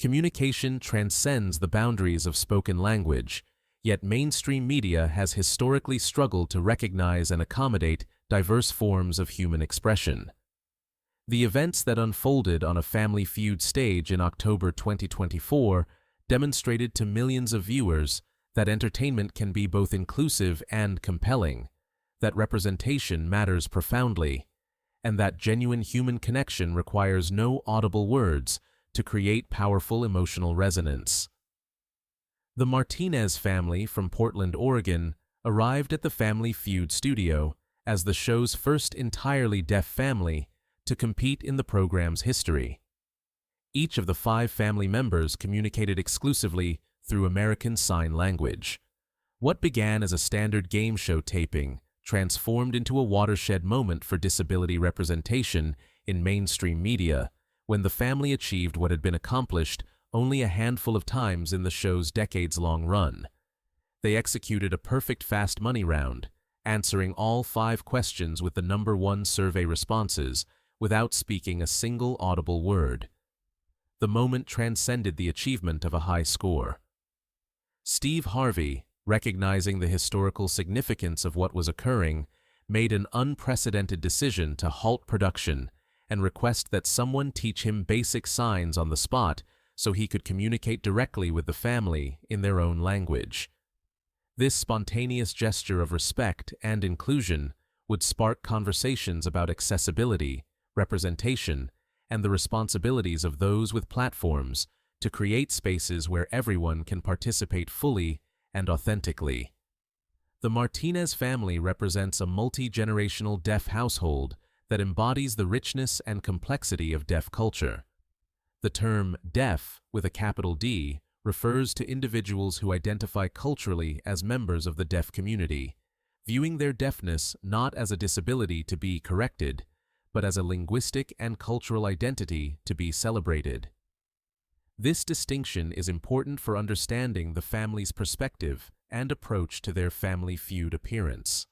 Communication transcends the boundaries of spoken language, yet mainstream media has historically struggled to recognize and accommodate diverse forms of human expression. The events that unfolded on a Family Feud stage in October 2024 demonstrated to millions of viewers that entertainment can be both inclusive and compelling, that representation matters profoundly, and that genuine human connection requires no audible words to create powerful emotional resonance. The Martinez family from Portland, Oregon, arrived at the Family Feud studio as the show's first entirely deaf family to compete in the program's history. Each of the 5 family members communicated exclusively through American Sign Language. What began as a standard game show taping transformed into a watershed moment for disability representation in mainstream media when the family achieved what had been accomplished only a handful of times in the show's decades-long run. They executed a perfect fast money round, answering all 5 questions with the #1 survey responses without speaking a single audible word. The moment transcended the achievement of a high score. Steve Harvey, recognizing the historical significance of what was occurring, made an unprecedented decision to halt production and request that someone teach him basic signs on the spot so he could communicate directly with the family in their own language. This spontaneous gesture of respect and inclusion would spark conversations about accessibility, representation, and the responsibilities of those with platforms to create spaces where everyone can participate fully and authentically. The Martinez family represents a multi-generational deaf household that embodies the richness and complexity of deaf culture. The term deaf with a capital D refers to individuals who identify culturally as members of the deaf community, viewing their deafness not as a disability to be corrected, but as a linguistic and cultural identity to be celebrated. This distinction is important for understanding the family's perspective and approach to their Family Feud appearance.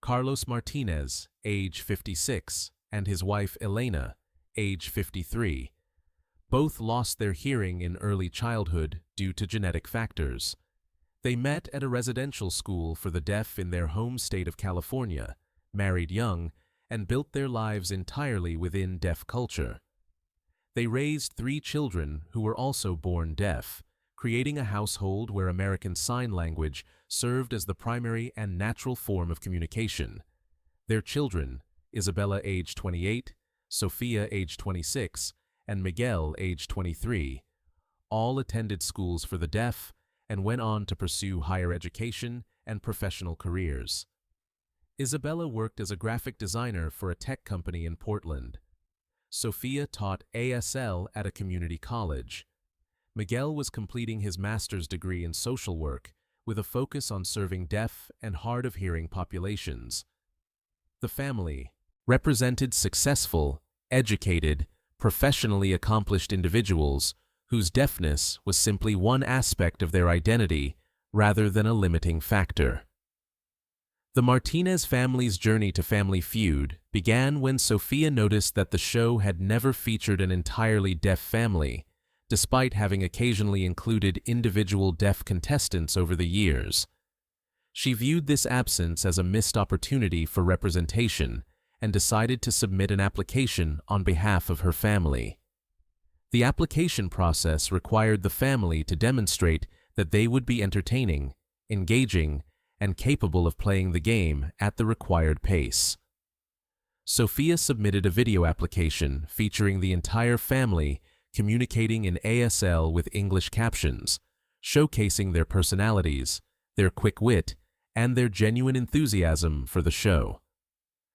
Carlos Martinez, age 56, and his wife Elena, age 53, both lost their hearing in early childhood due to genetic factors. They met at a residential school for the deaf in their home state of California, married young, and built their lives entirely within deaf culture. They raised 3 children who were also born deaf, creating a household where American Sign Language served as the primary and natural form of communication. Their children, Isabella age 28, Sophia age 26, and Miguel age 23, all attended schools for the deaf and went on to pursue higher education and professional careers. Isabella worked as a graphic designer for a tech company in Portland. Sophia taught ASL at a community college. Miguel was completing his master's degree in social work with a focus on serving deaf and hard-of-hearing populations. The family represented successful, educated, professionally accomplished individuals whose deafness was simply one aspect of their identity rather than a limiting factor. The Martinez family's journey to Family Feud began when Sophia noticed that the show had never featured an entirely deaf family, despite having occasionally included individual deaf contestants over the years. She viewed this absence as a missed opportunity for representation and decided to submit an application on behalf of her family. The application process required the family to demonstrate that they would be entertaining, engaging, and capable of playing the game at the required pace. Sophia submitted a video application featuring the entire family communicating in ASL with English captions, showcasing their personalities, their quick wit, and their genuine enthusiasm for the show.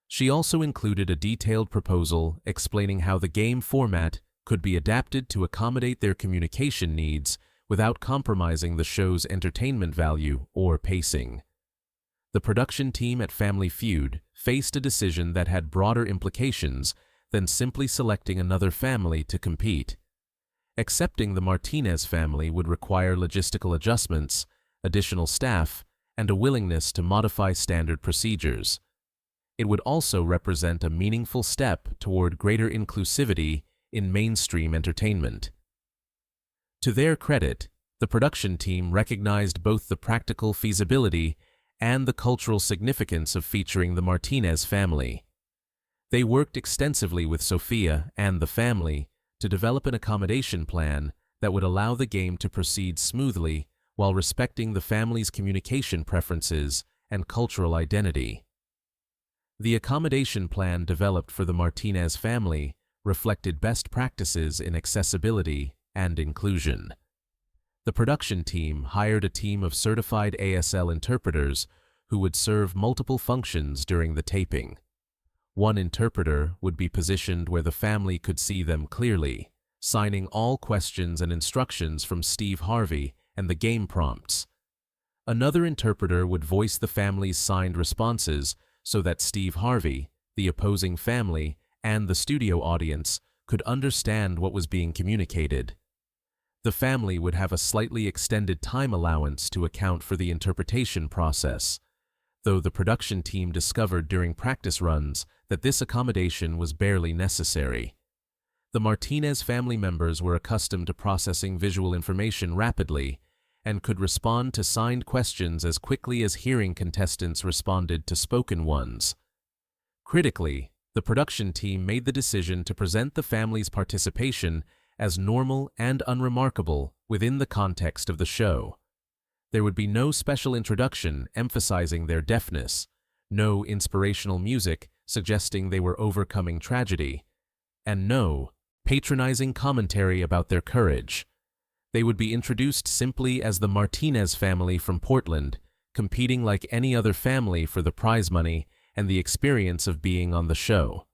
She also included a detailed proposal explaining how the game format could be adapted to accommodate their communication needs without compromising the show's entertainment value or pacing. The production team at Family Feud faced a decision that had broader implications than simply selecting another family to compete. Accepting the Martinez family would require logistical adjustments, additional staff, and a willingness to modify standard procedures. It would also represent a meaningful step toward greater inclusivity in mainstream entertainment. To their credit, the production team recognized both the practical feasibility and the cultural significance of featuring the Martinez family. They worked extensively with Sophia and the family to develop an accommodation plan that would allow the game to proceed smoothly while respecting the family's communication preferences and cultural identity. The accommodation plan developed for the Martinez family reflected best practices in accessibility and inclusion. The production team hired a team of certified ASL interpreters who would serve multiple functions during the taping. One interpreter would be positioned where the family could see them clearly, signing all questions and instructions from Steve Harvey and the game prompts. Another interpreter would voice the family's signed responses so that Steve Harvey, the opposing family, and the studio audience could understand what was being communicated. The family would have a slightly extended time allowance to account for the interpretation process, though the production team discovered during practice runs that this accommodation was barely necessary. The Martinez family members were accustomed to processing visual information rapidly and could respond to signed questions as quickly as hearing contestants responded to spoken ones. Critically, the production team made the decision to present the family's participation as normal and unremarkable within the context of the show. There would be no special introduction emphasizing their deafness, no inspirational music suggesting they were overcoming tragedy, and no patronizing commentary about their courage. They would be introduced simply as the Martinez family from Portland, competing like any other family for the prize money and the experience of being on the show.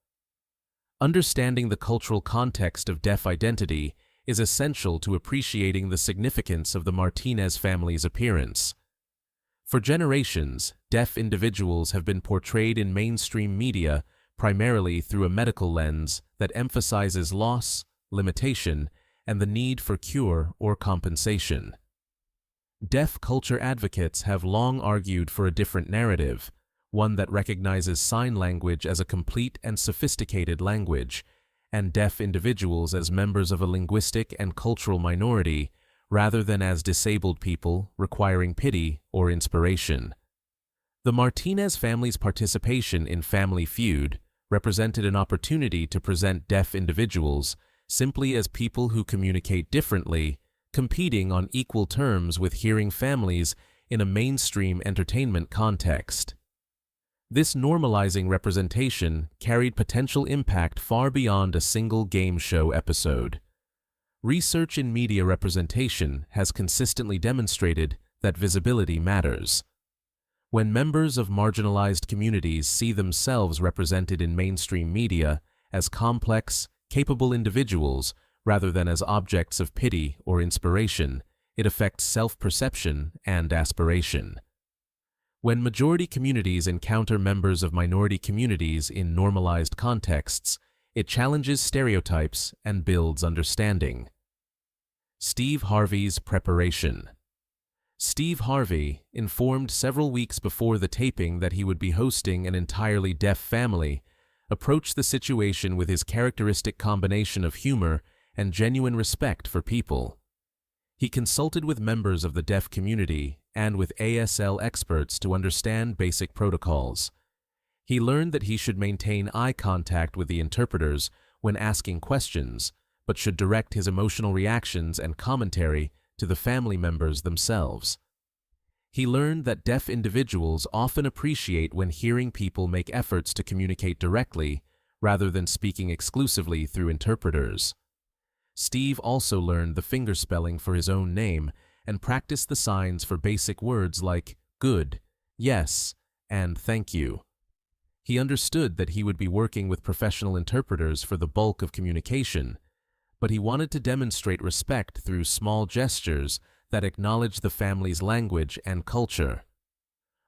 Understanding the cultural context of deaf identity is essential to appreciating the significance of the Martinez family's appearance. For generations, deaf individuals have been portrayed in mainstream media primarily through a medical lens that emphasizes loss, limitation, and the need for cure or compensation. Deaf culture advocates have long argued for a different narrative, one that recognizes sign language as a complete and sophisticated language, and deaf individuals as members of a linguistic and cultural minority, rather than as disabled people requiring pity or inspiration. The Martinez family's participation in Family Feud represented an opportunity to present deaf individuals simply as people who communicate differently, competing on equal terms with hearing families in a mainstream entertainment context. This normalizing representation carried potential impact far beyond a single game show episode. Research in media representation has consistently demonstrated that visibility matters. When members of marginalized communities see themselves represented in mainstream media as complex, capable individuals rather than as objects of pity or inspiration, it affects self-perception and aspiration. When majority communities encounter members of minority communities in normalized contexts, it challenges stereotypes and builds understanding. Steve Harvey's preparation. Steve Harvey informed several weeks before the taping that he would be hosting an entirely deaf family, approached the situation with his characteristic combination of humor and genuine respect for people. He consulted with members of the deaf community and with ASL experts to understand basic protocols. He learned that he should maintain eye contact with the interpreters when asking questions, but should direct his emotional reactions and commentary to the family members themselves. He learned that deaf individuals often appreciate when hearing people make efforts to communicate directly rather than speaking exclusively through interpreters. Steve also learned the fingerspelling for his own name and practiced the signs for basic words like good, yes, and thank you. He understood that he would be working with professional interpreters for the bulk of communication, but he wanted to demonstrate respect through small gestures that acknowledged the family's language and culture.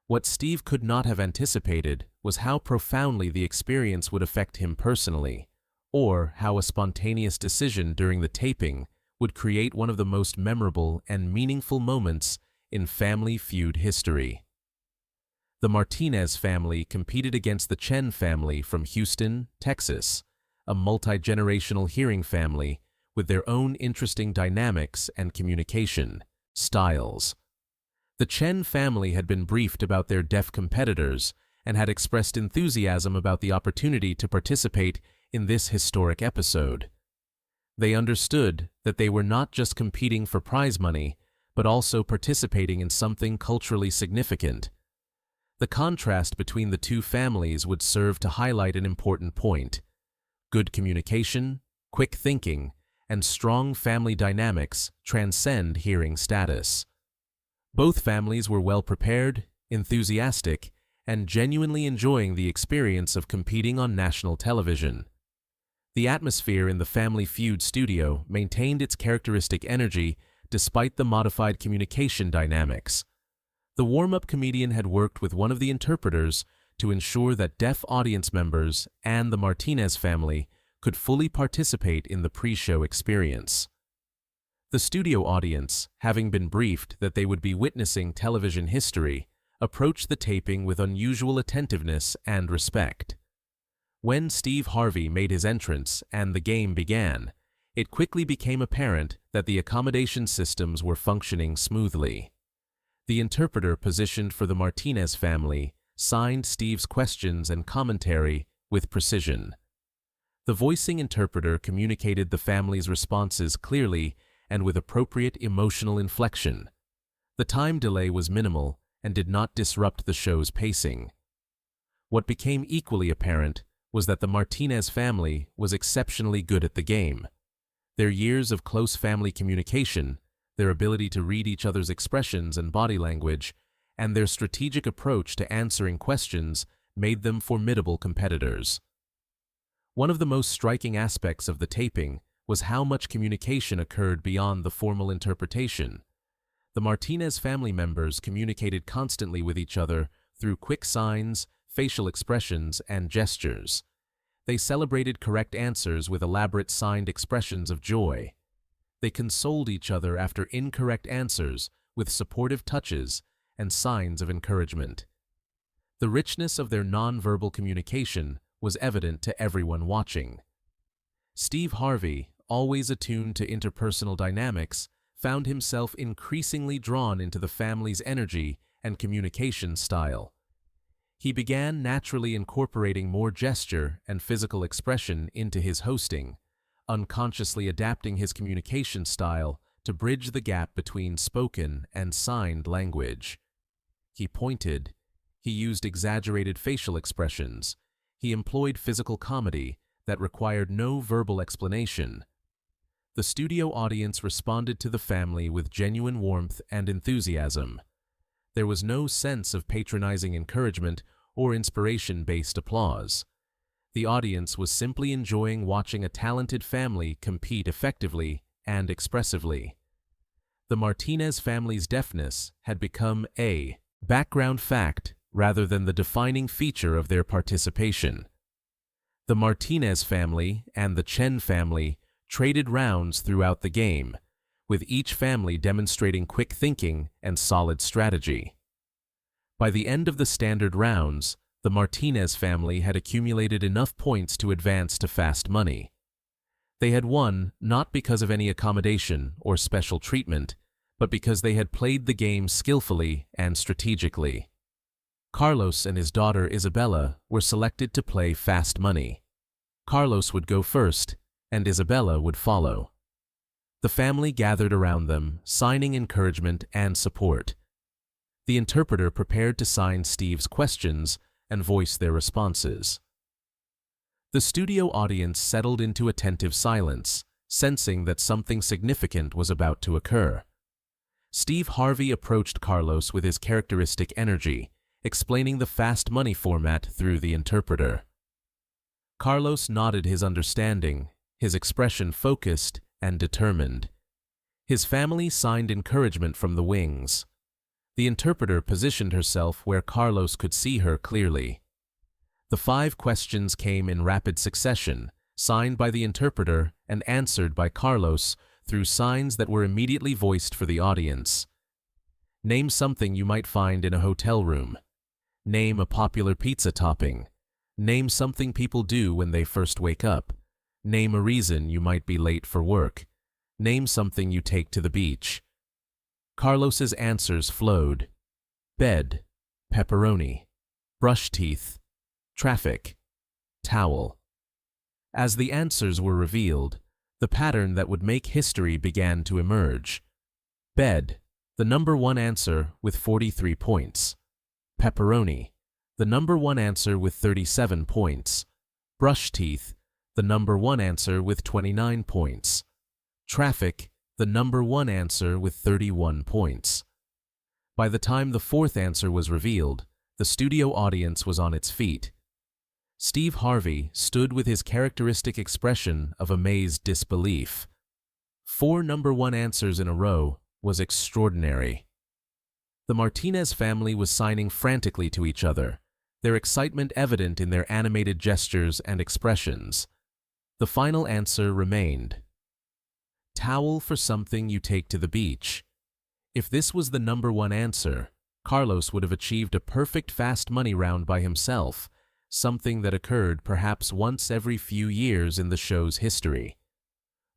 What Steve could not have anticipated was how profoundly the experience would affect him personally, or how a spontaneous decision during the taping would create one of the most memorable and meaningful moments in Family Feud history. The Martinez family competed against the Chen family from Houston, Texas, a multi-generational hearing family with their own interesting dynamics and communication styles. The Chen family had been briefed about their deaf competitors and had expressed enthusiasm about the opportunity to participate in this historic episode. They understood that they were not just competing for prize money, but also participating in something culturally significant. The contrast between the two families would serve to highlight an important point. Good communication, quick thinking, and strong family dynamics transcend hearing status. Both families were well prepared, enthusiastic, and genuinely enjoying the experience of competing on national television. The atmosphere in the Family Feud studio maintained its characteristic energy despite the modified communication dynamics. The warm-up comedian had worked with one of the interpreters to ensure that deaf audience members and the Martinez family could fully participate in the pre-show experience. The studio audience, having been briefed that they would be witnessing television history, approached the taping with unusual attentiveness and respect. When Steve Harvey made his entrance and the game began, it quickly became apparent that the accommodation systems were functioning smoothly. The interpreter positioned for the Martinez family signed Steve's questions and commentary with precision. The voicing interpreter communicated the family's responses clearly and with appropriate emotional inflection. The time delay was minimal and did not disrupt the show's pacing. What became equally apparent was that the Martinez family was exceptionally good at the game. Their years of close family communication, their ability to read each other's expressions and body language, and their strategic approach to answering questions made them formidable competitors. One of the most striking aspects of the taping was how much communication occurred beyond the formal interpretation. The Martinez family members communicated constantly with each other through quick signs, facial expressions, and gestures. They celebrated correct answers with elaborate signed expressions of joy. They consoled each other after incorrect answers with supportive touches and signs of encouragement. The richness of their nonverbal communication was evident to everyone watching. Steve Harvey, always attuned to interpersonal dynamics, found himself increasingly drawn into the family's energy and communication style. He began naturally incorporating more gesture and physical expression into his hosting, unconsciously adapting his communication style to bridge the gap between spoken and signed language. He pointed, he used exaggerated facial expressions, he employed physical comedy that required no verbal explanation. The studio audience responded to the family with genuine warmth and enthusiasm. There was no sense of patronizing encouragement or inspiration-based applause. The audience was simply enjoying watching a talented family compete effectively and expressively. The Martinez family's deafness had become a background fact rather than the defining feature of their participation. The Martinez family and the Chen family traded rounds throughout the game, with each family demonstrating quick thinking and solid strategy. By the end of the standard rounds, the Martinez family had accumulated enough points to advance to fast money. They had won not because of any accommodation or special treatment, but because they had played the game skillfully and strategically. Carlos and his daughter Isabella were selected to play fast money. Carlos would go first, and Isabella would follow. The family gathered around them, signing encouragement and support. The interpreter prepared to sign Steve's questions and voice their responses. The studio audience settled into attentive silence, sensing that something significant was about to occur. Steve Harvey approached Carlos with his characteristic energy, explaining the fast money format through the interpreter. Carlos nodded his understanding, his expression focused and determined. His family signed encouragement from the wings. The interpreter positioned herself where Carlos could see her clearly. The 5 questions came in rapid succession, signed by the interpreter and answered by Carlos through signs that were immediately voiced for the audience. Name something you might find in a hotel room. Name a popular pizza topping. Name something people do when they first wake up. Name a reason you might be late for work. Name something you take to the beach. Carlos's answers flowed. Bed, pepperoni, brush teeth, traffic, towel. As the answers were revealed, the pattern that would make history began to emerge. Bed, the number one answer with 43 points. Pepperoni, the number one answer with 37 points. Brush teeth, the number one answer with 29 points. Traffic, the number one answer with 31 points. By the time the fourth answer was revealed, the studio audience was on its feet. Steve Harvey stood with his characteristic expression of amazed disbelief. 4 number one answers in a row was extraordinary. The Martinez family was signing frantically to each other, their excitement evident in their animated gestures and expressions. The final answer remained. Towel for something you take to the beach. If this was the number one answer, Carlos would have achieved a perfect fast money round by himself, something that occurred perhaps once every few years in the show's history.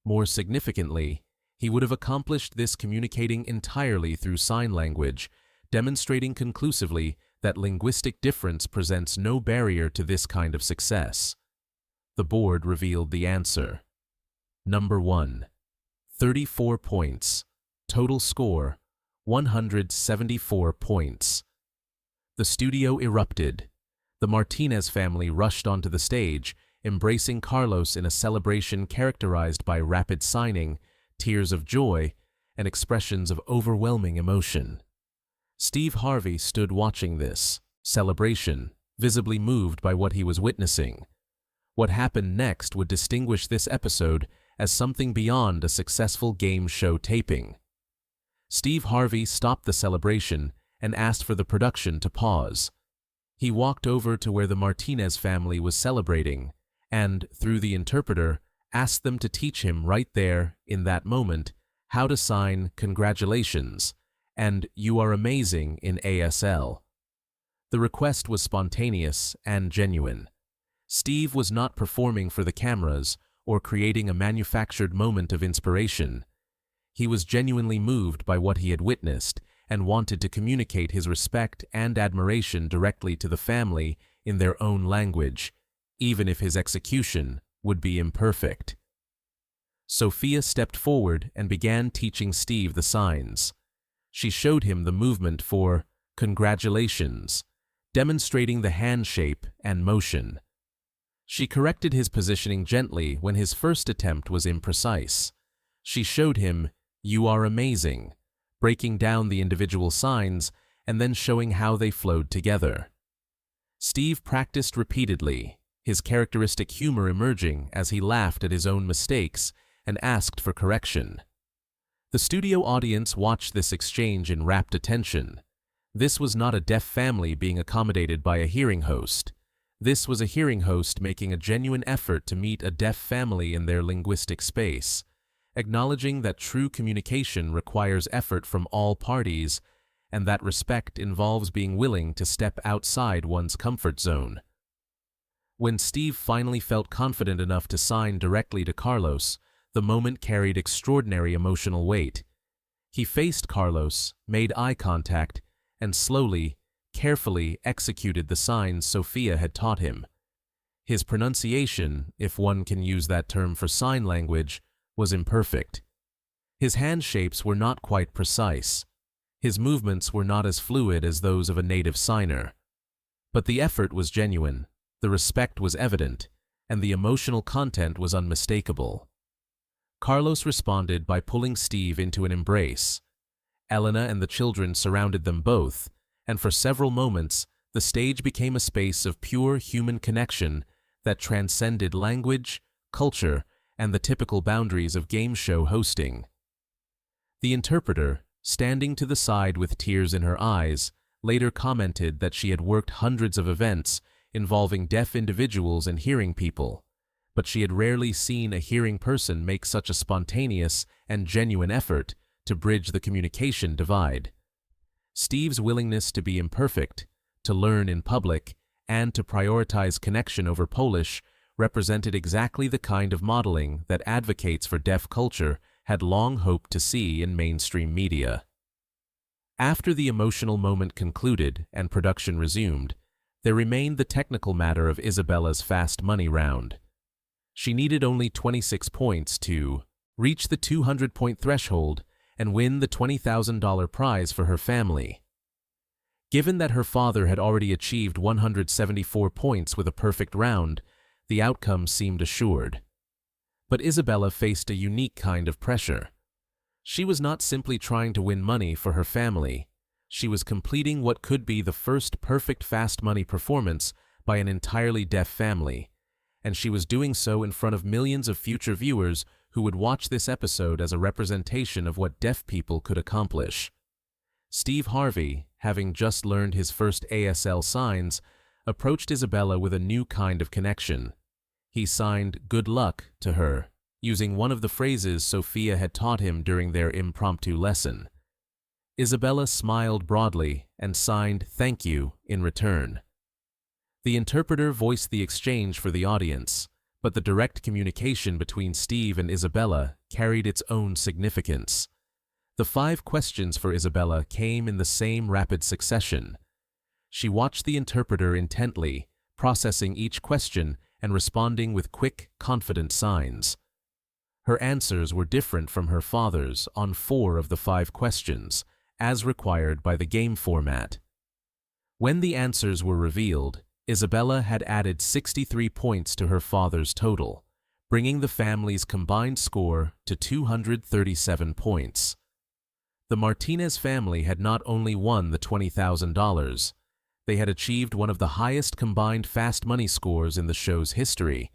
More significantly, he would have accomplished this communicating entirely through sign language, demonstrating conclusively that linguistic difference presents no barrier to this kind of success. The board revealed the answer. Number 1. 34 points. Total score, 174 points. The studio erupted. The Martinez family rushed onto the stage, embracing Carlos in a celebration characterized by rapid signing, tears of joy, and expressions of overwhelming emotion. Steve Harvey stood watching this celebration, visibly moved by what he was witnessing. What happened next would distinguish this episode as something beyond a successful game show taping. Steve Harvey stopped the celebration and asked for the production to pause. He walked over to where the Martinez family was celebrating and, through the interpreter, asked them to teach him right there, in that moment, how to sign "Congratulations" and "You are amazing" in ASL. The request was spontaneous and genuine. Steve was not performing for the cameras or creating a manufactured moment of inspiration. He was genuinely moved by what he had witnessed and wanted to communicate his respect and admiration directly to the family in their own language, even if his execution would be imperfect. Sophia stepped forward and began teaching Steve the signs. She showed him the movement for "Congratulations," demonstrating the hand shape and motion. She corrected his positioning gently when his first attempt was imprecise. She showed him "You are amazing," breaking down the individual signs and then showing how they flowed together. Steve practiced repeatedly, his characteristic humor emerging as he laughed at his own mistakes and asked for correction. The studio audience watched this exchange in rapt attention. This was not a deaf family being accommodated by a hearing host. This was a hearing host making a genuine effort to meet a deaf family in their linguistic space, acknowledging that true communication requires effort from all parties and that respect involves being willing to step outside one's comfort zone. When Steve finally felt confident enough to sign directly to Carlos, the moment carried extraordinary emotional weight. He faced Carlos, made eye contact, and slowly, carefully executed the signs Sophia had taught him. His pronunciation, if one can use that term for sign language, was imperfect. His hand shapes were not quite precise. His movements were not as fluid as those of a native signer. But the effort was genuine, the respect was evident, and the emotional content was unmistakable. Carlos responded by pulling Steve into an embrace. Elena and the children surrounded them both, and for several moments, the stage became a space of pure human connection that transcended language, culture, and the typical boundaries of game show hosting. The interpreter, standing to the side with tears in her eyes, later commented that she had worked hundreds of events involving deaf individuals and hearing people, but she had rarely seen a hearing person make such a spontaneous and genuine effort to bridge the communication divide. Steve's willingness to be imperfect, to learn in public, and to prioritize connection over polish represented exactly the kind of modeling that advocates for deaf culture had long hoped to see in mainstream media. After the emotional moment concluded and production resumed, there remained the technical matter of Isabella's fast money round. She needed only 26 points to reach the 200-point threshold and win the $20,000 prize for her family. Given that her father had already achieved 174 points with a perfect round, the outcome seemed assured. But Isabella faced a unique kind of pressure. She was not simply trying to win money for her family. She was completing what could be the first perfect fast money performance by an entirely deaf family, and she was doing so in front of millions of future viewers who would watch this episode as a representation of what deaf people could accomplish. Steve Harvey, having just learned his first ASL signs, approached Isabella with a new kind of connection. He signed "good luck" to her, using one of the phrases Sophia had taught him during their impromptu lesson. Isabella smiled broadly and signed "thank you" in return. The interpreter voiced the exchange for the audience, but the direct communication between Steve and Isabella carried its own significance. The 5 questions for Isabella came in the same rapid succession. She watched the interpreter intently, processing each question and responding with quick, confident signs. Her answers were different from her father's on 4 of the 5 questions, as required by the game format. When the answers were revealed, Isabella had added 63 points to her father's total, bringing the family's combined score to 237 points. The Martinez family had not only won the $20,000, they had achieved one of the highest combined fast money scores in the show's history,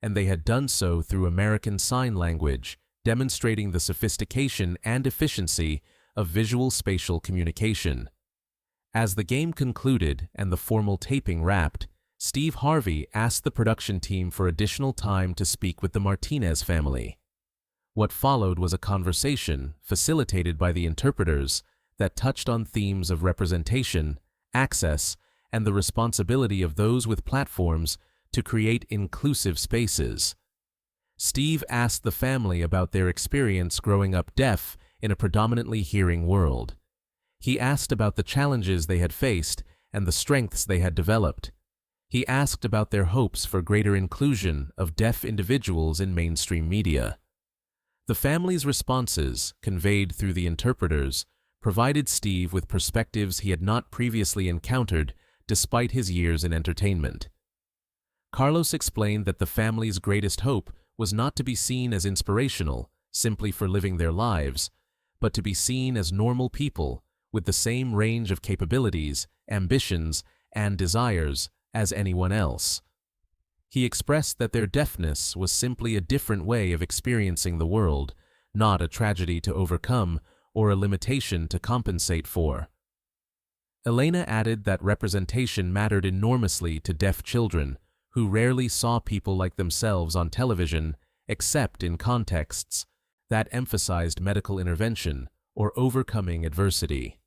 and they had done so through American Sign Language, demonstrating the sophistication and efficiency of visual spatial communication. As the game concluded and the formal taping wrapped, Steve Harvey asked the production team for additional time to speak with the Martinez family. What followed was a conversation, facilitated by the interpreters, that touched on themes of representation, access, and the responsibility of those with platforms to create inclusive spaces. Steve asked the family about their experience growing up deaf in a predominantly hearing world. He asked about the challenges they had faced and the strengths they had developed. He asked about their hopes for greater inclusion of deaf individuals in mainstream media. The family's responses, conveyed through the interpreters, provided Steve with perspectives he had not previously encountered despite his years in entertainment. Carlos explained that the family's greatest hope was not to be seen as inspirational, simply for living their lives, but to be seen as normal people with the same range of capabilities, ambitions, and desires as anyone else. He expressed that their deafness was simply a different way of experiencing the world, not a tragedy to overcome or a limitation to compensate for. Elena added that representation mattered enormously to deaf children, who rarely saw people like themselves on television except in contexts that emphasized medical intervention or overcoming adversity.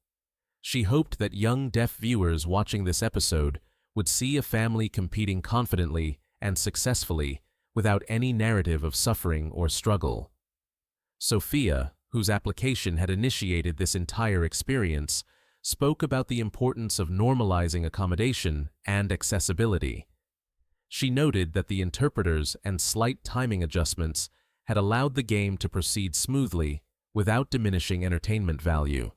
She hoped that young deaf viewers watching this episode would see a family competing confidently and successfully without any narrative of suffering or struggle. Sophia, whose application had initiated this entire experience, spoke about the importance of normalizing accommodation and accessibility. She noted that the interpreters and slight timing adjustments had allowed the game to proceed smoothly without diminishing entertainment value.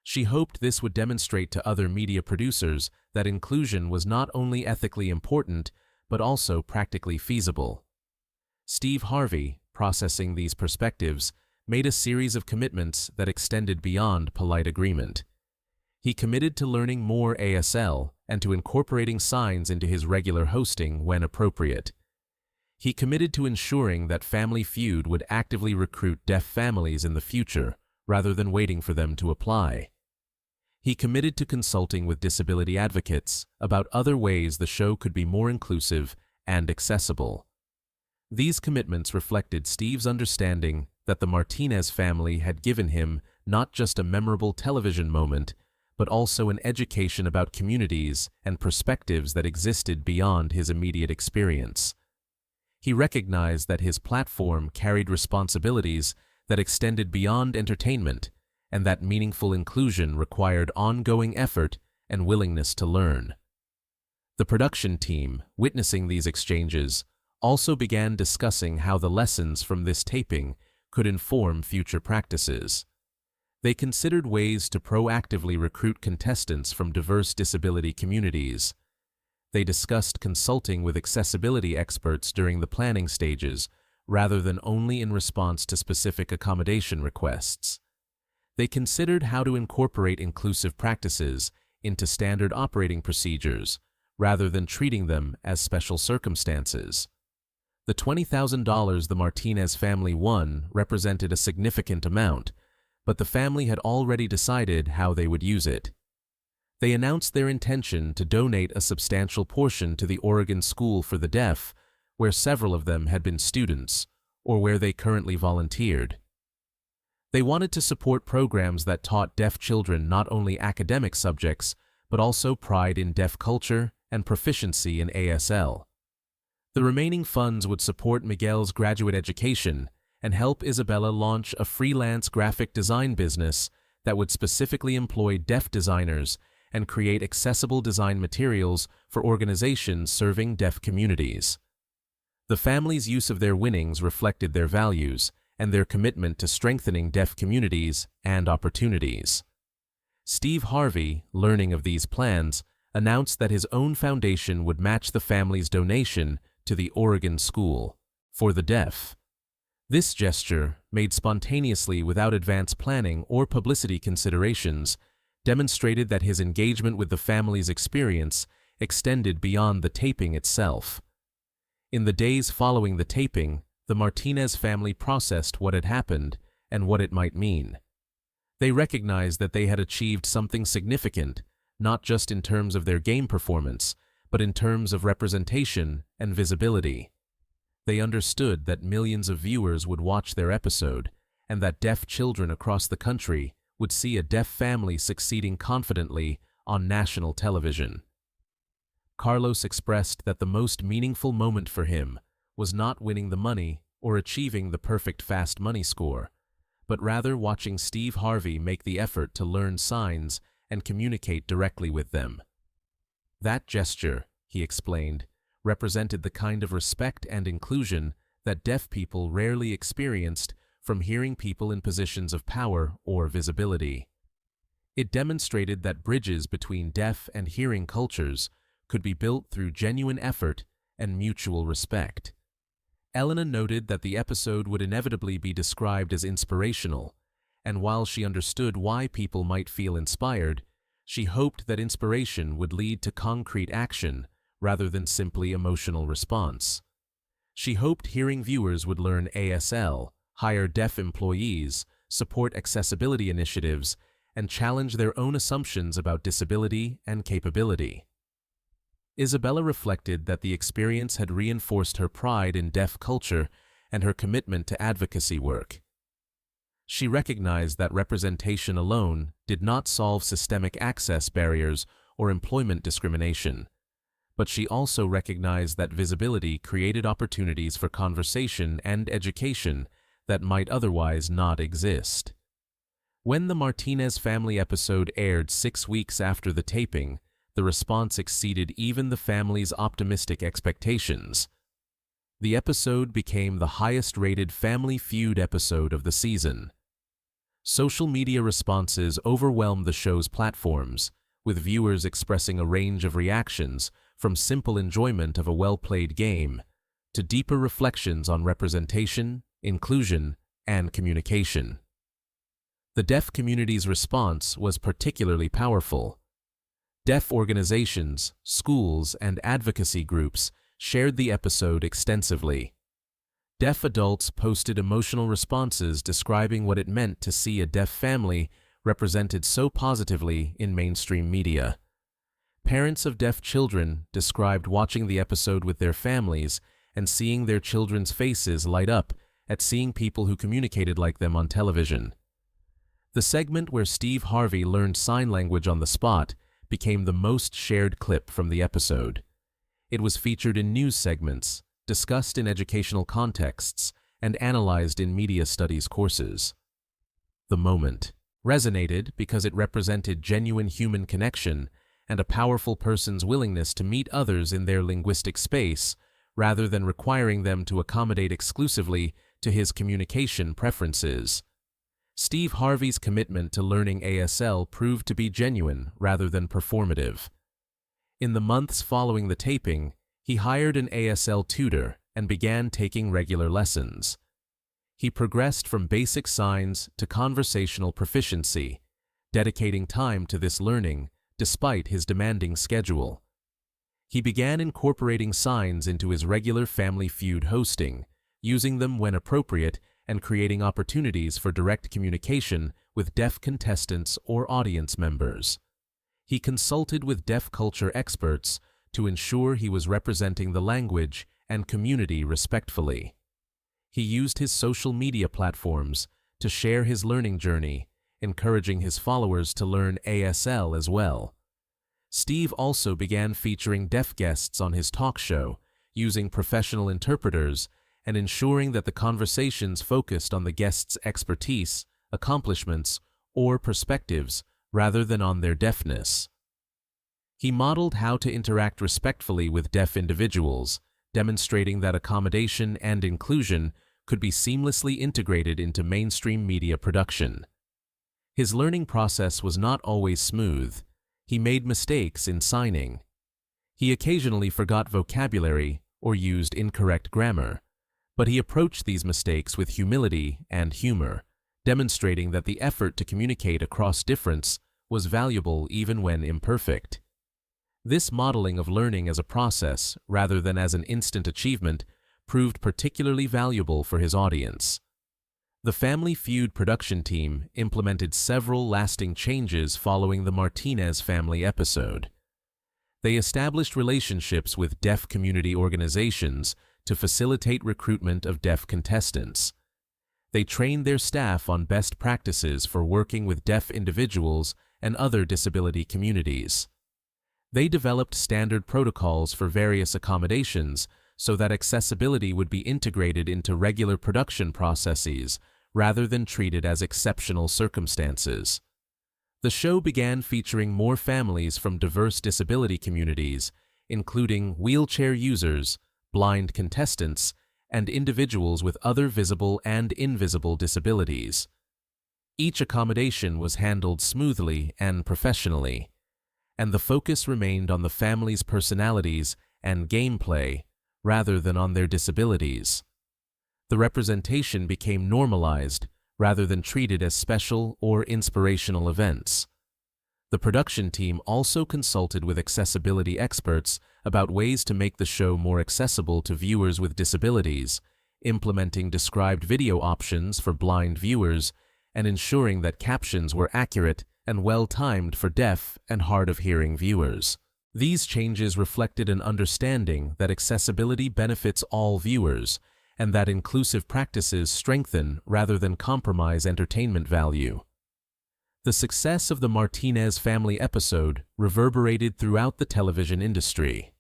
She hoped this would demonstrate to other media producers that inclusion was not only ethically important, but also practically feasible. Steve Harvey, processing these perspectives, made a series of commitments that extended beyond polite agreement. He committed to learning more ASL and to incorporating signs into his regular hosting when appropriate. He committed to ensuring that Family Feud would actively recruit deaf families in the future, rather than waiting for them to apply. He committed to consulting with disability advocates about other ways the show could be more inclusive and accessible. These commitments reflected Steve's understanding that the Martinez family had given him not just a memorable television moment, but also an education about communities and perspectives that existed beyond his immediate experience. He recognized that his platform carried responsibilities that extended beyond entertainment, and that meaningful inclusion required ongoing effort and willingness to learn. The production team, witnessing these exchanges, also began discussing how the lessons from this taping could inform future practices. They considered ways to proactively recruit contestants from diverse disability communities. They discussed consulting with accessibility experts during the planning stages, rather than only in response to specific accommodation requests. They considered how to incorporate inclusive practices into standard operating procedures, rather than treating them as special circumstances. The $20,000 the Martinez family won represented a significant amount, but the family had already decided how they would use it. They announced their intention to donate a substantial portion to the Oregon School for the Deaf, where several of them had been students, or where they currently volunteered. They wanted to support programs that taught deaf children not only academic subjects, but also pride in deaf culture and proficiency in ASL. The remaining funds would support Miguel's graduate education and help Isabella launch a freelance graphic design business that would specifically employ deaf designers and create accessible design materials for organizations serving deaf communities. The family's use of their winnings reflected their values and their commitment to strengthening deaf communities and opportunities. Steve Harvey, learning of these plans, announced that his own foundation would match the family's donation to the Oregon School for the Deaf. This gesture, made spontaneously without advance planning or publicity considerations, demonstrated that his engagement with the family's experience extended beyond the taping itself. In the days following the taping, the Martinez family processed what had happened and what it might mean. They recognized that they had achieved something significant, not just in terms of their game performance, but in terms of representation and visibility. They understood that millions of viewers would watch their episode, and that deaf children across the country would see a deaf family succeeding confidently on national television. Carlos expressed that the most meaningful moment for him was not winning the money or achieving the perfect fast money score, but rather watching Steve Harvey make the effort to learn signs and communicate directly with them. That gesture, he explained, represented the kind of respect and inclusion that deaf people rarely experienced from hearing people in positions of power or visibility. It demonstrated that bridges between deaf and hearing cultures could be built through genuine effort and mutual respect. Elena noted that the episode would inevitably be described as inspirational, and while she understood why people might feel inspired, she hoped that inspiration would lead to concrete action rather than simply emotional response. She hoped hearing viewers would learn ASL, hire deaf employees, support accessibility initiatives, and challenge their own assumptions about disability and capability. Isabella reflected that the experience had reinforced her pride in deaf culture and her commitment to advocacy work. She recognized that representation alone did not solve systemic access barriers or employment discrimination, but she also recognized that visibility created opportunities for conversation and education that might otherwise not exist. When the Martinez family episode aired 6 weeks after the taping, the response exceeded even the family's optimistic expectations. The episode became the highest-rated Family Feud episode of the season. Social media responses overwhelmed the show's platforms, with viewers expressing a range of reactions from simple enjoyment of a well-played game to deeper reflections on representation, inclusion, and communication. The deaf community's response was particularly powerful. Deaf organizations, schools, and advocacy groups shared the episode extensively. Deaf adults posted emotional responses describing what it meant to see a deaf family represented so positively in mainstream media. Parents of deaf children described watching the episode with their families and seeing their children's faces light up at seeing people who communicated like them on television. The segment where Steve Harvey learned sign language on the spot became the most shared clip from the episode. It was featured in news segments, discussed in educational contexts, and analyzed in media studies courses. The moment resonated because it represented genuine human connection and a powerful person's willingness to meet others in their linguistic space rather than requiring them to accommodate exclusively to his communication preferences. Steve Harvey's commitment to learning ASL proved to be genuine rather than performative. In the months following the taping, he hired an ASL tutor and began taking regular lessons. He progressed from basic signs to conversational proficiency, dedicating time to this learning despite his demanding schedule. He began incorporating signs into his regular Family Feud hosting, using them when appropriate and creating opportunities for direct communication with deaf contestants or audience members. He consulted with deaf culture experts to ensure he was representing the language and community respectfully. He used his social media platforms to share his learning journey, encouraging his followers to learn ASL as well. Steve also began featuring deaf guests on his talk show, using professional interpreters and ensuring that the conversations focused on the guests' expertise, accomplishments, or perspectives rather than on their deafness. He modeled how to interact respectfully with deaf individuals, demonstrating that accommodation and inclusion could be seamlessly integrated into mainstream media production. His learning process was not always smooth. He made mistakes in signing. He occasionally forgot vocabulary or used incorrect grammar, but he approached these mistakes with humility and humor, demonstrating that the effort to communicate across difference was valuable even when imperfect. This modeling of learning as a process rather than as an instant achievement proved particularly valuable for his audience. The Family Feud production team implemented several lasting changes following the Martinez family episode. They established relationships with deaf community organizations to facilitate recruitment of deaf contestants. They trained their staff on best practices for working with deaf individuals and other disability communities. They developed standard protocols for various accommodations so that accessibility would be integrated into regular production processes rather than treated as exceptional circumstances. The show began featuring more families from diverse disability communities, including wheelchair users, blind contestants, and individuals with other visible and invisible disabilities. Each accommodation was handled smoothly and professionally, and the focus remained on the family's personalities and gameplay rather than on their disabilities. The representation became normalized rather than treated as special or inspirational events. The production team also consulted with accessibility experts about ways to make the show more accessible to viewers with disabilities, implementing described video options for blind viewers, and ensuring that captions were accurate and well-timed for deaf and hard-of-hearing viewers. These changes reflected an understanding that accessibility benefits all viewers and that inclusive practices strengthen rather than compromise entertainment value. The success of the Martinez family episode reverberated throughout the television industry.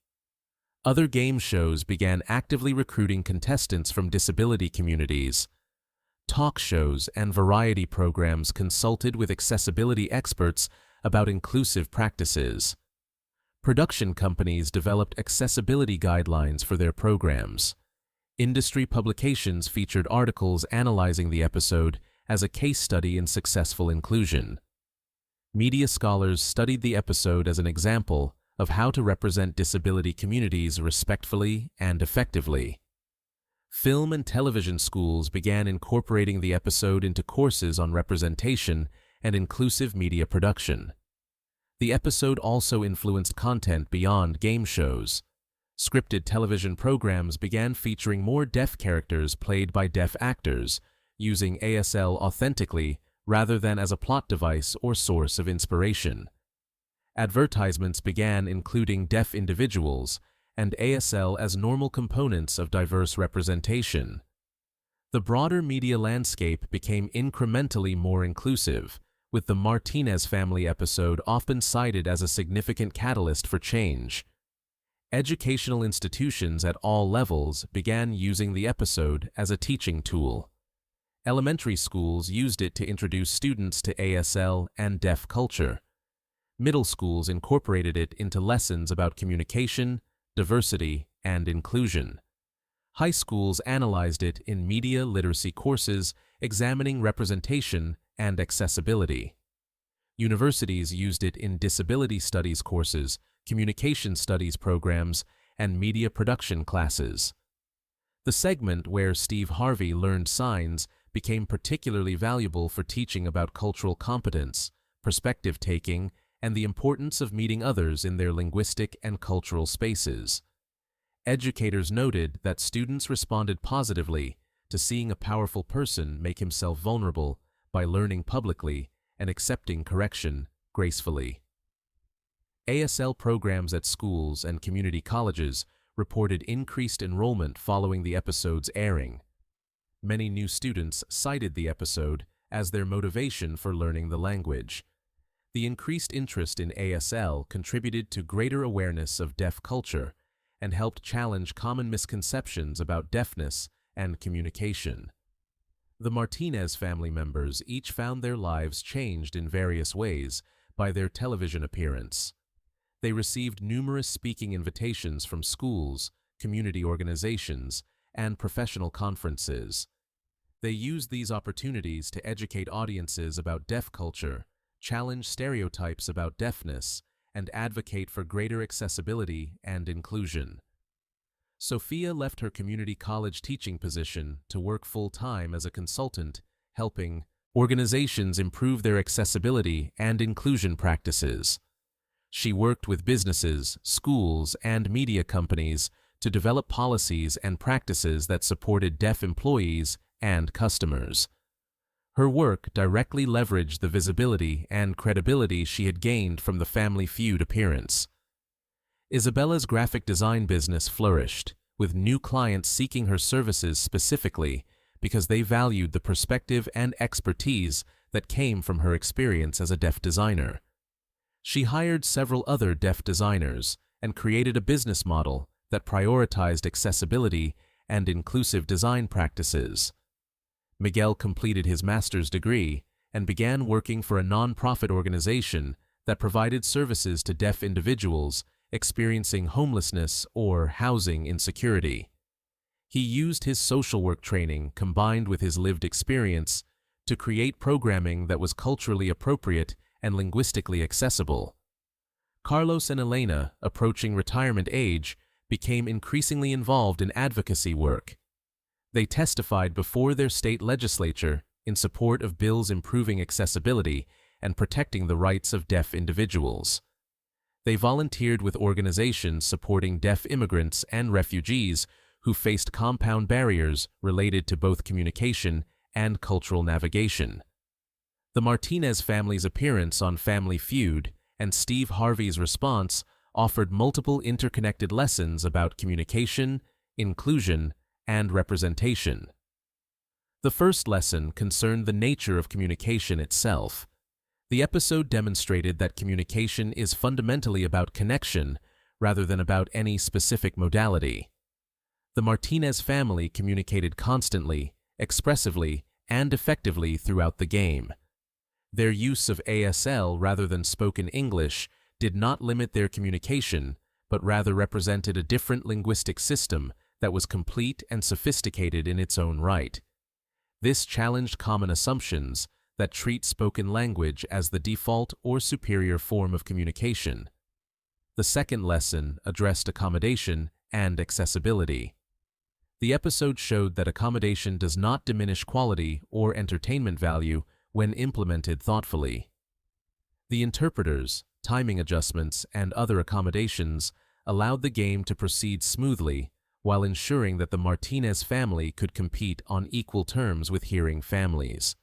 Other game shows began actively recruiting contestants from disability communities. Talk shows and variety programs consulted with accessibility experts about inclusive practices. Production companies developed accessibility guidelines for their programs. Industry publications featured articles analyzing the episode as a case study in successful inclusion. Media scholars studied the episode as an example of how to represent disability communities respectfully and effectively. Film and television schools began incorporating the episode into courses on representation and inclusive media production. The episode also influenced content beyond game shows. Scripted television programs began featuring more deaf characters played by deaf actors, using ASL authentically rather than as a plot device or source of inspiration. Advertisements began including deaf individuals and ASL as normal components of diverse representation. The broader media landscape became incrementally more inclusive, with the Martinez family episode often cited as a significant catalyst for change. Educational institutions at all levels began using the episode as a teaching tool. Elementary schools used it to introduce students to ASL and deaf culture. Middle schools incorporated it into lessons about communication, diversity, and inclusion. High schools analyzed it in media literacy courses, examining representation and accessibility. Universities used it in disability studies courses, communication studies programs, and media production classes. The segment where Steve Harvey learned signs became particularly valuable for teaching about cultural competence, perspective taking, and the importance of meeting others in their linguistic and cultural spaces. Educators noted that students responded positively to seeing a powerful person make himself vulnerable by learning publicly and accepting correction gracefully. ASL programs at schools and community colleges reported increased enrollment following the episode's airing. Many new students cited the episode as their motivation for learning the language. The increased interest in ASL contributed to greater awareness of deaf culture and helped challenge common misconceptions about deafness and communication. The Martinez family members each found their lives changed in various ways by their television appearance. They received numerous speaking invitations from schools, community organizations, and professional conferences. They used these opportunities to educate audiences about deaf culture, challenge stereotypes about deafness, and advocate for greater accessibility and inclusion. Sophia left her community college teaching position to work full-time as a consultant, helping organizations improve their accessibility and inclusion practices. She worked with businesses, schools, and media companies to develop policies and practices that supported deaf employees and customers. Her work directly leveraged the visibility and credibility she had gained from the Family Feud appearance. Isabella's graphic design business flourished, with new clients seeking her services specifically because they valued the perspective and expertise that came from her experience as a deaf designer. She hired several other deaf designers and created a business model that prioritized accessibility and inclusive design practices. Miguel completed his master's degree and began working for a nonprofit organization that provided services to deaf individuals experiencing homelessness or housing insecurity. He used his social work training combined with his lived experience to create programming that was culturally appropriate and linguistically accessible. Carlos and Elena, approaching retirement age, became increasingly involved in advocacy work. They testified before their state legislature in support of bills improving accessibility and protecting the rights of deaf individuals. They volunteered with organizations supporting deaf immigrants and refugees who faced compound barriers related to both communication and cultural navigation. The Martinez family's appearance on Family Feud and Steve Harvey's response offered multiple interconnected lessons about communication, inclusion, and representation. The first lesson concerned the nature of communication itself. The episode demonstrated that communication is fundamentally about connection rather than about any specific modality. The Martinez family communicated constantly, expressively, and effectively throughout the game. Their use of ASL rather than spoken English did not limit their communication, but rather represented a different linguistic system that was complete and sophisticated in its own right. This challenged common assumptions that treat spoken language as the default or superior form of communication. The second lesson addressed accommodation and accessibility. The episode showed that accommodation does not diminish quality or entertainment value when implemented thoughtfully. The interpreters, timing adjustments, and other accommodations allowed the game to proceed smoothly while ensuring that the Martinez family could compete on equal terms with hearing families.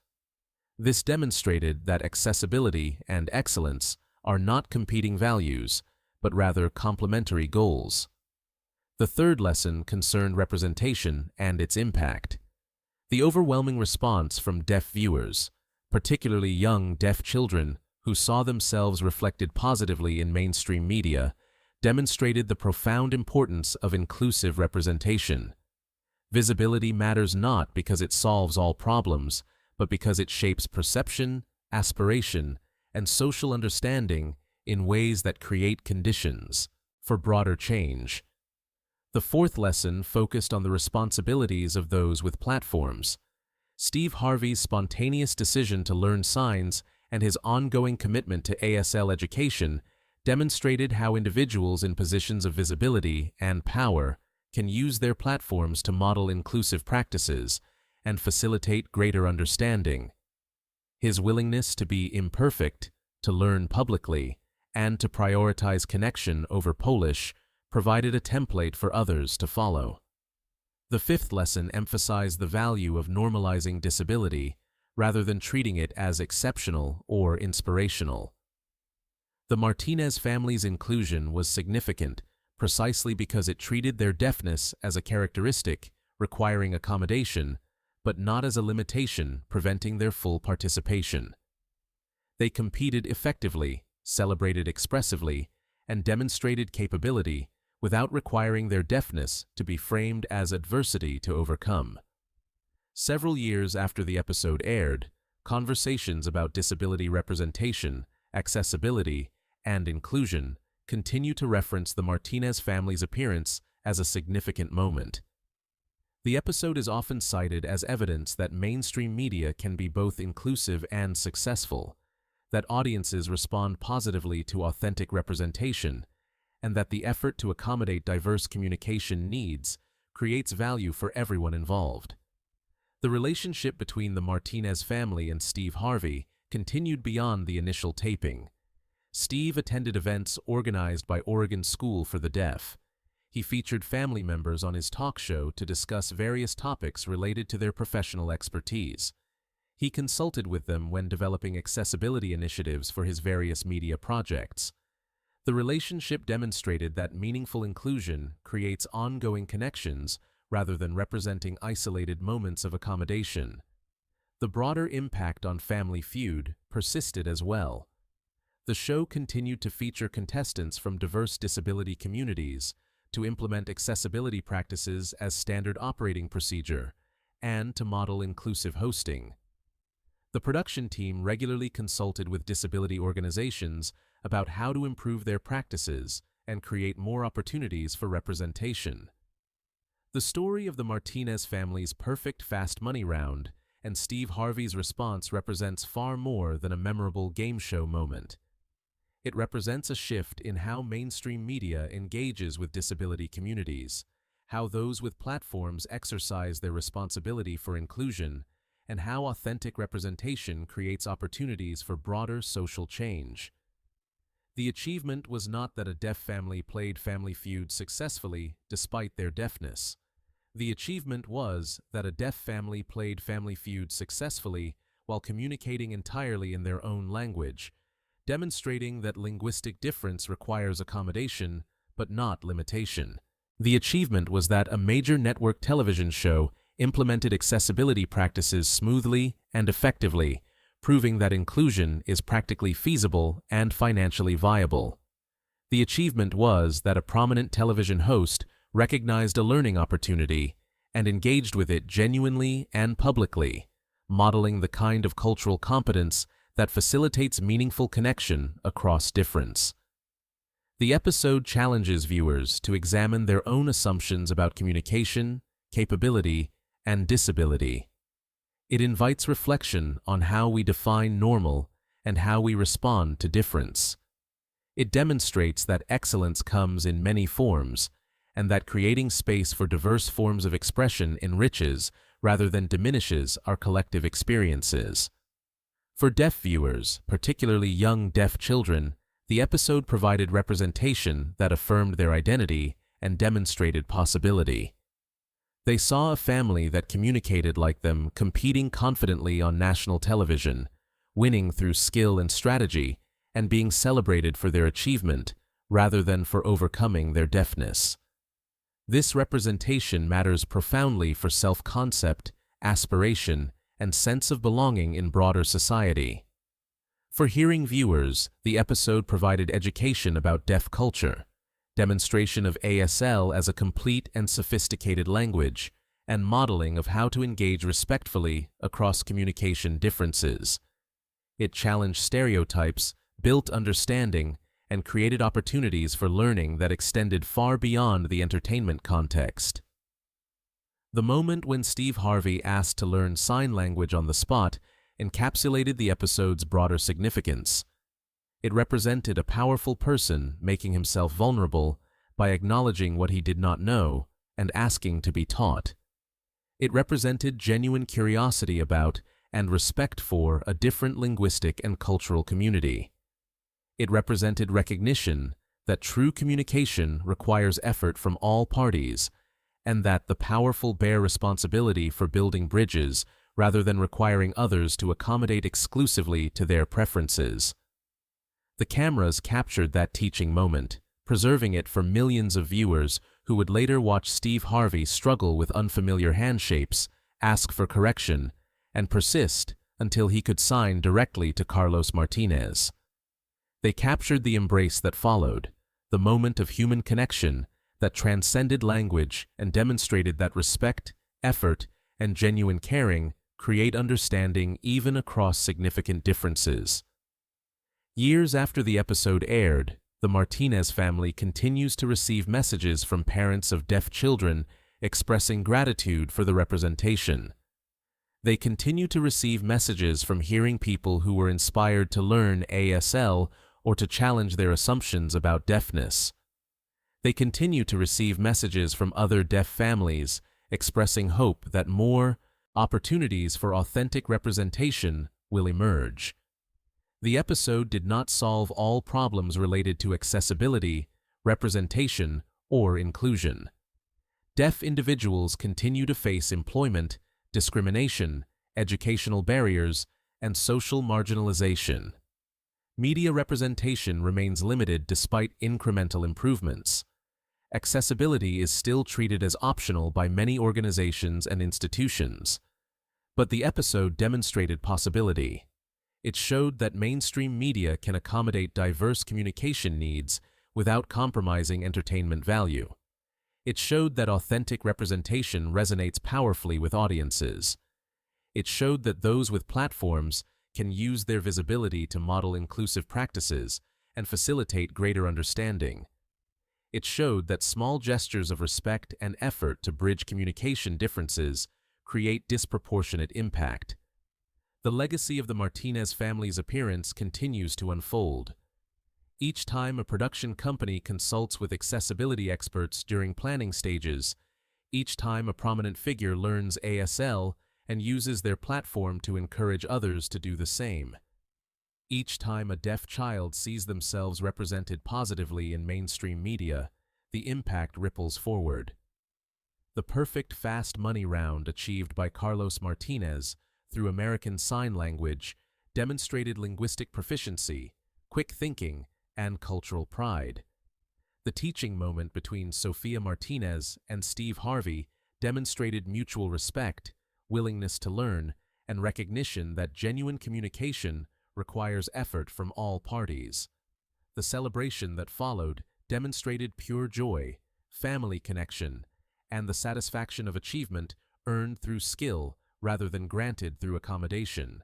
This demonstrated that accessibility and excellence are not competing values, but rather complementary goals. The third lesson concerned representation and its impact. The overwhelming response from deaf viewers, particularly young deaf children who saw themselves reflected positively in mainstream media, demonstrated the profound importance of inclusive representation. Visibility matters not because it solves all problems, but because it shapes perception, aspiration, and social understanding in ways that create conditions for broader change. The fourth lesson focused on the responsibilities of those with platforms. Steve Harvey's spontaneous decision to learn signs and his ongoing commitment to ASL education demonstrated how individuals in positions of visibility and power can use their platforms to model inclusive practices and facilitate greater understanding. His willingness to be imperfect, to learn publicly, and to prioritize connection over polish provided a template for others to follow. The fifth lesson emphasized the value of normalizing disability rather than treating it as exceptional or inspirational. The Martinez family's inclusion was significant precisely because it treated their deafness as a characteristic requiring accommodation, but not as a limitation preventing their full participation. They competed effectively, celebrated expressively, and demonstrated capability without requiring their deafness to be framed as adversity to overcome. Several years after the episode aired, conversations about disability representation, accessibility, and inclusion continue to reference the Martinez family's appearance as a significant moment. The episode is often cited as evidence that mainstream media can be both inclusive and successful, that audiences respond positively to authentic representation, and that the effort to accommodate diverse communication needs creates value for everyone involved. The relationship between the Martinez family and Steve Harvey continued beyond the initial taping. Steve attended events organized by Oregon School for the Deaf. He featured family members on his talk show to discuss various topics related to their professional expertise. He consulted with them when developing accessibility initiatives for his various media projects. The relationship demonstrated that meaningful inclusion creates ongoing connections rather than representing isolated moments of accommodation. The broader impact on Family Feud persisted as well. The show continued to feature contestants from diverse disability communities to implement accessibility practices as standard operating procedure and to model inclusive hosting. The production team regularly consulted with disability organizations about how to improve their practices and create more opportunities for representation. The story of the Martinez family's perfect fast money round and Steve Harvey's response represents far more than a memorable game show moment. It represents a shift in how mainstream media engages with disability communities, how those with platforms exercise their responsibility for inclusion, and how authentic representation creates opportunities for broader social change. The achievement was not that a deaf family played Family Feud successfully despite their deafness. The achievement was that a deaf family played Family Feud successfully while communicating entirely in their own language, demonstrating that linguistic difference requires accommodation, but not limitation. The achievement was that a major network television show implemented accessibility practices smoothly and effectively, proving that inclusion is practically feasible and financially viable. The achievement was that a prominent television host recognized a learning opportunity and engaged with it genuinely and publicly, modeling the kind of cultural competence that facilitates meaningful connection across difference. The episode challenges viewers to examine their own assumptions about communication, capability, and disability. It invites reflection on how we define normal and how we respond to difference. It demonstrates that excellence comes in many forms, and that creating space for diverse forms of expression enriches rather than diminishes our collective experiences. For deaf viewers, particularly young deaf children, the episode provided representation that affirmed their identity and demonstrated possibility. They saw a family that communicated like them competing confidently on national television, winning through skill and strategy, and being celebrated for their achievement rather than for overcoming their deafness. This representation matters profoundly for self-concept, aspiration, and sense of belonging in broader society. For hearing viewers, the episode provided education about deaf culture, demonstration of ASL as a complete and sophisticated language, and modeling of how to engage respectfully across communication differences. It challenged stereotypes, built understanding, and created opportunities for learning that extended far beyond the entertainment context. The moment when Steve Harvey asked to learn sign language on the spot encapsulated the episode's broader significance. It represented a powerful person making himself vulnerable by acknowledging what he did not know and asking to be taught. It represented genuine curiosity about and respect for a different linguistic and cultural community. It represented recognition that true communication requires effort from all parties, and that the powerful bear responsibility for building bridges rather than requiring others to accommodate exclusively to their preferences. The cameras captured that teaching moment, preserving it for millions of viewers who would later watch Steve Harvey struggle with unfamiliar hand shapes, ask for correction, and persist until he could sign directly to Carlos Martinez. They captured the embrace that followed, the moment of human connection that transcended language and demonstrated that respect, effort, and genuine caring create understanding even across significant differences. Years after the episode aired, the Martinez family continues to receive messages from parents of deaf children expressing gratitude for the representation. They continue to receive messages from hearing people who were inspired to learn ASL or to challenge their assumptions about deafness. They continue to receive messages from other deaf families expressing hope that more opportunities for authentic representation will emerge. The episode did not solve all problems related to accessibility, representation, or inclusion. Deaf individuals continue to face employment, discrimination, educational barriers, and social marginalization. Media representation remains limited despite incremental improvements. Accessibility is still treated as optional by many organizations and institutions. But the episode demonstrated possibility. It showed that mainstream media can accommodate diverse communication needs without compromising entertainment value. It showed that authentic representation resonates powerfully with audiences. It showed that those with platforms can use their visibility to model inclusive practices and facilitate greater understanding. It showed that small gestures of respect and effort to bridge communication differences create disproportionate impact. The legacy of the Martinez family's appearance continues to unfold. Each time a production company consults with accessibility experts during planning stages, each time a prominent figure learns ASL and uses their platform to encourage others to do the same. Each time a deaf child sees themselves represented positively in mainstream media, the impact ripples forward. The perfect fast money round achieved by Carlos Martinez through American Sign Language demonstrated linguistic proficiency, quick thinking, and cultural pride. The teaching moment between Sophia Martinez and Steve Harvey demonstrated mutual respect, willingness to learn, and recognition that genuine communication requires effort from all parties. The celebration that followed demonstrated pure joy, family connection, and the satisfaction of achievement earned through skill rather than granted through accommodation.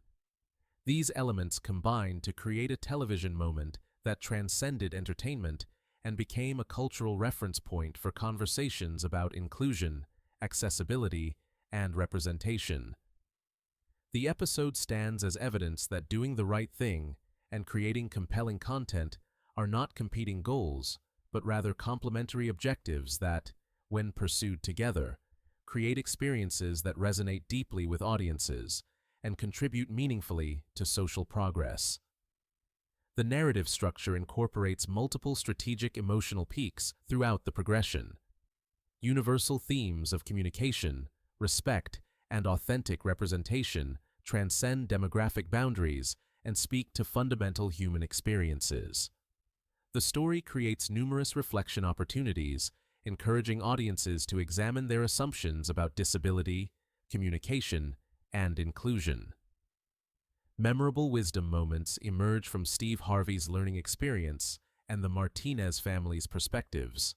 These elements combined to create a television moment that transcended entertainment and became a cultural reference point for conversations about inclusion, accessibility, and representation. The episode stands as evidence that doing the right thing and creating compelling content are not competing goals, but rather complementary objectives that, when pursued together, create experiences that resonate deeply with audiences and contribute meaningfully to social progress. The narrative structure incorporates multiple strategic emotional peaks throughout the progression. Universal themes of communication, respect, and authentic representation transcend demographic boundaries and speak to fundamental human experiences. The story creates numerous reflection opportunities, encouraging audiences to examine their assumptions about disability, communication, and inclusion. Memorable wisdom moments emerge from Steve Harvey's learning experience and the Martinez family's perspectives.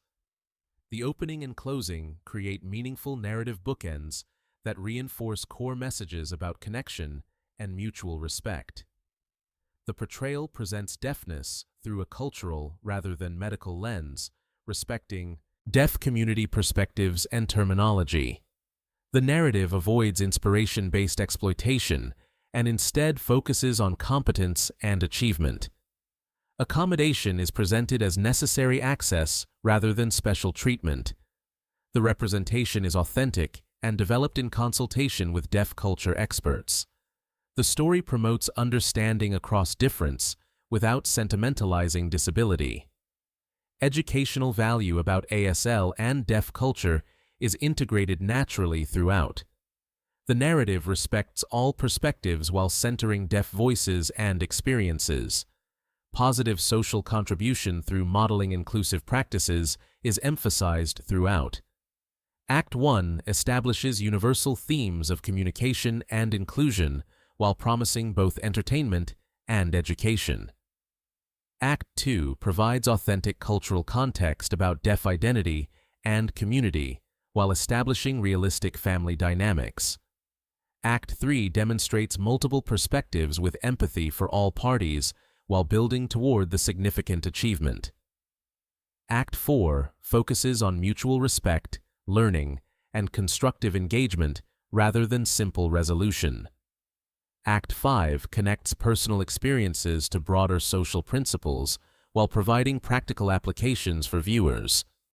The opening and closing create meaningful narrative bookends that reinforce core messages about connection and mutual respect. The portrayal presents deafness through a cultural rather than medical lens, respecting deaf community perspectives and terminology. The narrative avoids inspiration-based exploitation and instead focuses on competence and achievement. Accommodation is presented as necessary access rather than special treatment. The representation is authentic and developed in consultation with deaf culture experts. The story promotes understanding across difference without sentimentalizing disability. Educational value about ASL and deaf culture is integrated naturally throughout. The narrative respects all perspectives while centering deaf voices and experiences. Positive social contribution through modeling inclusive practices is emphasized throughout. Act 1 establishes universal themes of communication and inclusion while promising both entertainment and education. Act 2 provides authentic cultural context about deaf identity and community while establishing realistic family dynamics. Act 3 demonstrates multiple perspectives with empathy for all parties while building toward the significant achievement. Act 4 focuses on mutual respect, learning, and constructive engagement rather than simple resolution. Act 5 connects personal experiences to broader social principles while providing practical applications for viewers.